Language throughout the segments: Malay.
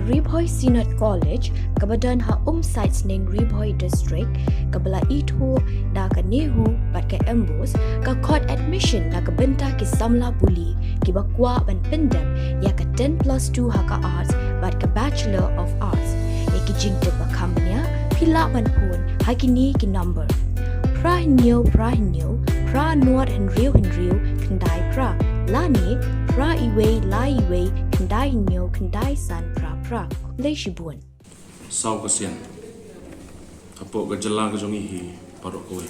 Ribhoi Synod College kabadan ha sites ning Ribhoi District kabala itu da ka nehu bat ka embos ka court admission na ka benta ki samla buli ki bakwa ban pendam ya ka 10+2 ha ka arts bat ka Bachelor of Arts ya ki jingte ba kambnya pila ban pun ha ki ni ki number pra nuat henriu kendai pra lani pra iwe la iwe kendai nyo kendai san pra le shibun sau kasian apo ga jela ga jongi hi parok kowe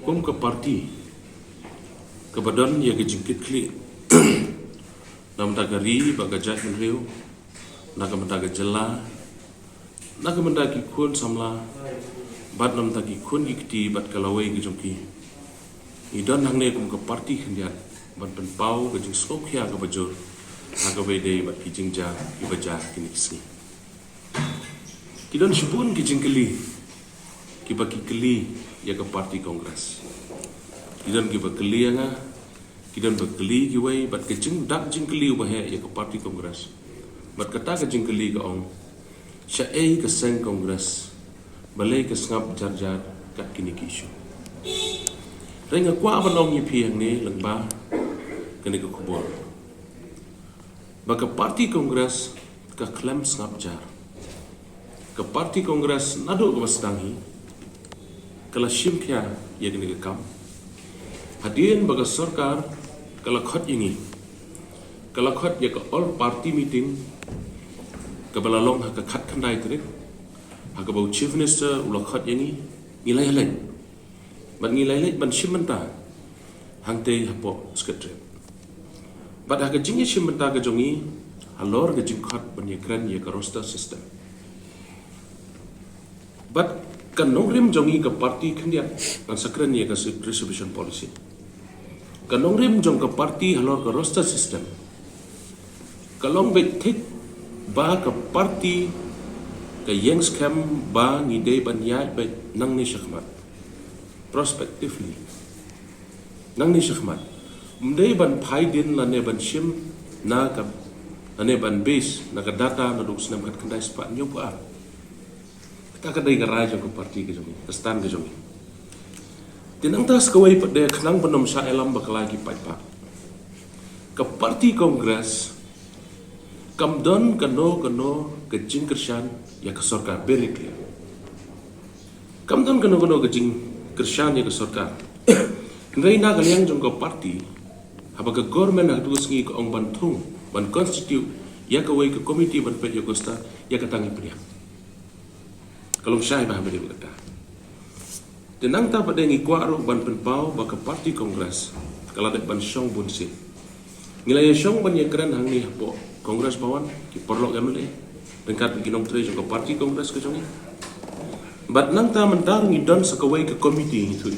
kum ke parti ke badan ya ga jingkit kli nam ta gari ba ga jat henriu na ga mata ga jela na ga mata ki kun samla bat nam ta ki kun gikti bat kalawai ga jongi idan hangne kum ke parti khendiat ban pen pau ga jing skokya ga bajur aga wede bat ki jingja ki baja kiniksi kidon shibun ki jingkeli ki baki keli ya ke parti kongres kidon ki bakeli anga kidon bakeli ki wei bat ke jing dak jingkeli wa he ya ke parti kongres bat kata ke jingkeli ga ong sha ei ke seng kongres balai ke ngap jar kat kinikishu renga kwa banong ni piang ni lengba kene ke kubur baka parti kongres ka klem ngap jar ke parti kongres nado ke mastangi kala shimkya ya kene ke kam hadien baga sarkar kala khot ini kala khot ya ke all party meeting ke balalong ha ka khat khandai trik ha ka bau chief minister ula khot ini ngilai halai ban ngilai lek ban shimanta hangte hapo skatre bat ha ka jingi shimanta ka jongi halor ka jingkhat ban ye kran ye ka roster system bat kan nongrim jongi ka parti khandia kan sakran ye ka distribution policy kan nongrim jong ka parti halor ka roster system kalong bet thik ba ka parti ka yang scam ba ngide ban yat bet nang ni shakmat prospectively nang ni shakmat mdei ban phai din la ne ban shim na ka ane ban base na ka data na duk snam kat kandai spa nyu pa ta ka dai ga raja ko parti ke jongi stan ke jongi tinang tas ka wai pade khnang banom sa elam bakla ki pai pa ka parti kongres kam don kano ke jing kershan ya ka sarkar very clear kam don kano ke jing kershan ya ka sarkar ngai na ka liang jong ka parti haba ka government na dus ngi ko ong ban thung ban constitute ya ka wai ka committee ban pe yo kosta ya ka tangi priya kalau syai bah beri berkata tenang ta pada ngi kwaro ban pen pau ba ka parti kongres kala dek ban syong bun si ngilai syong ban ye kran hang ni hapo kongres bawan ki perlo gamle dengkat ginong tre jong ka parti kongres ke jongi bat nang ta mentar ngi don sakawai ka committee itu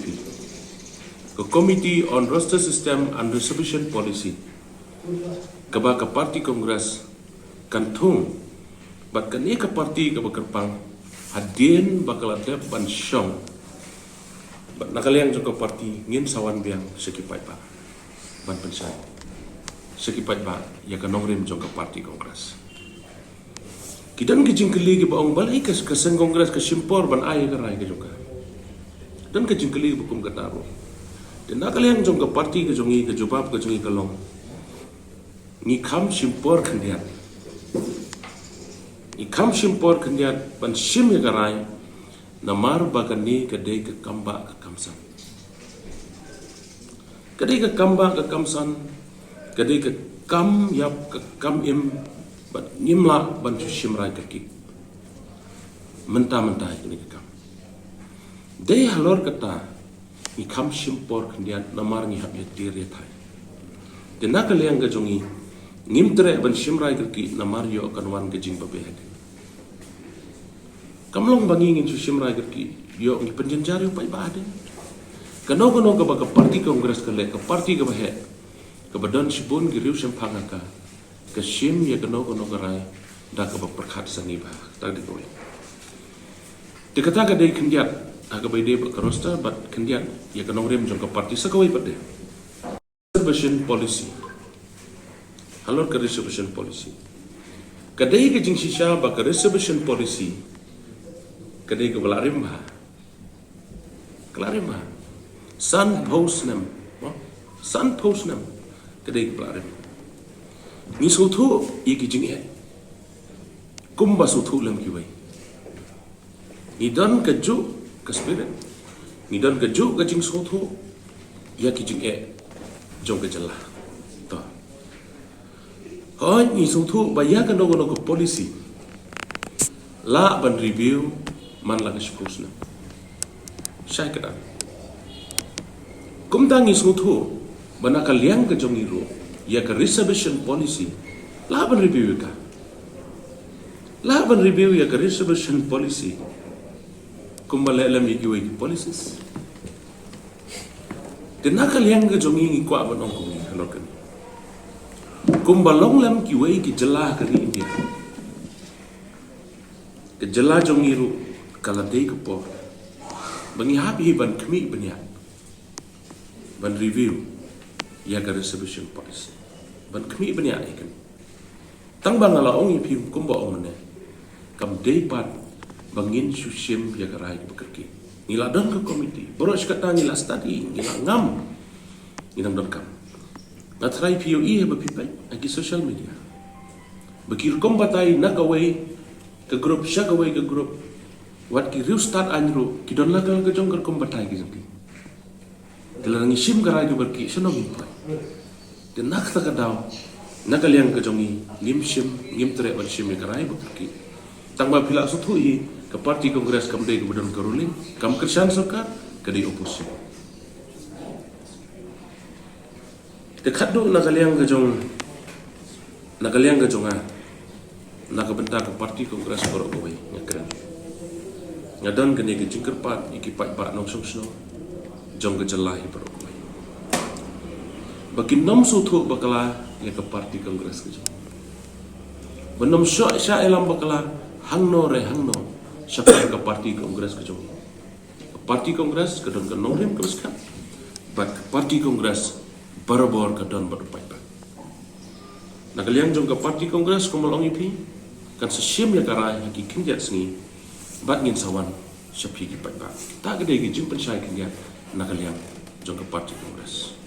ke committee on roster system and distribution policy kaba ka parti kongres kantung bat kan ka parti ka bakerpang hadien bakal ada ban syong bat nakaliang jong ka parti ngin sawan biang sekipai pa ban pensai sekipai ba ya ka nongrim jong ka parti kongres kidan ke jingkeli ke baong balai ke seng kongres ke simpor ban ai ka rai ke jong dan ke jingkeli bukum ka taro dan nakaliang jong ka parti ke jongi ke jubab ke jongi kalong ni kam simpor kendiat ikam simpor kendiat ban sim ya garai namar bagani kadai ke kamba ke kamsan kadai ke kamba ke kamsan kadai ke kam yap ke kam im ban nimla ban simrai ke ki mentah ini ke kam dei halor kata ikam simpor kendiat namar ngi hab ya tiri thai tenak liang ke jongi ngimtre ban simrai ke ki namar yo kanwan ke jing babe hade kamlong bangi ngin su simrai ke ki yo ngi penjenjari upai bade kano ka ba ka parti kongres ke le ka parti ke bahe ke badan sibun gi riu sempanga ka ke sim ya kano ka rai da ka ba perkhat sani ba ta de koi dikata ka dei kendiat aga bai de ba ka roster bat kendiat ya kano rem jong ka parti sakawai pade distribution policy halor ke distribution policy Kadai ke jing shisha ba ke reservation policy. Kadai ke balarim ba. Kelarim ba. Sun post nam. Sun post nam. Kadai ke balarim. Ni sotu ye ki jing e. Kumba sotu lam ki wai. Ni dan ke ju ke spirit. Ni dan ke ju ke jing sotu ya ki jing e. Jong ke jelah. Ta. Hoi ni sotu ba ya ke nogo nogo policy. La ban review man la ke suppose nam. Syai ke dan. Kum tangi sotu bana kaliang ke jong iro ya ke reservation policy. La ban review ka. Laban review ya ke reservation policy kumbala alam iki policies tenaka liang ke jongi kwa banong kumi halokan kumbalong lam ki wei ki jelah ke India ke jelah jongi ru kala dei ke po bangi happy ban kami banyak ban review ya ke reservation policy ban kami banyak ikan tang bangala ongi pim kumba ong ne kam depat bangin susim ya karai bekerki nila don ke komiti boros kata nila study nila ngam nila don kam natrai POE ba pipai agi social media bakir kom batai nakawai ke grup syakawai ke grup wat ki riu start anjro ki don lagal ke jong kom batai ki zampi telangi sim karai ke berki senong pai dan nak tak daw nakaliang ke jongi ngim sim ngim tre ban sim karai bekerki tangba pila sutui ke parti kongres kam dei kemudian ke ruling kam kersan sokar ke di oposisi dekat do nakaliang ke jonga nakabenta ke parti kongres korok gowai ngakran ngadon kene ke jingkerpat iki pat ba nong song sno jong ke jelahi korok gowai bagi nom sutu bakala ya ke parti kongres ke jong benom sya elam bakala hangno siapa ke parti kongres ke jongi parti kongres ke don ke nongrim ke skap but parti kongres barabor ke don berpai ba nakaliang jong ke parti kongres komolong ipi kan sesim ya karai haki kinjat sengi bat ngin sawan syapi ki pai ba ta gede ki jimpen syai kinjat nakaliang jong ke parti kongres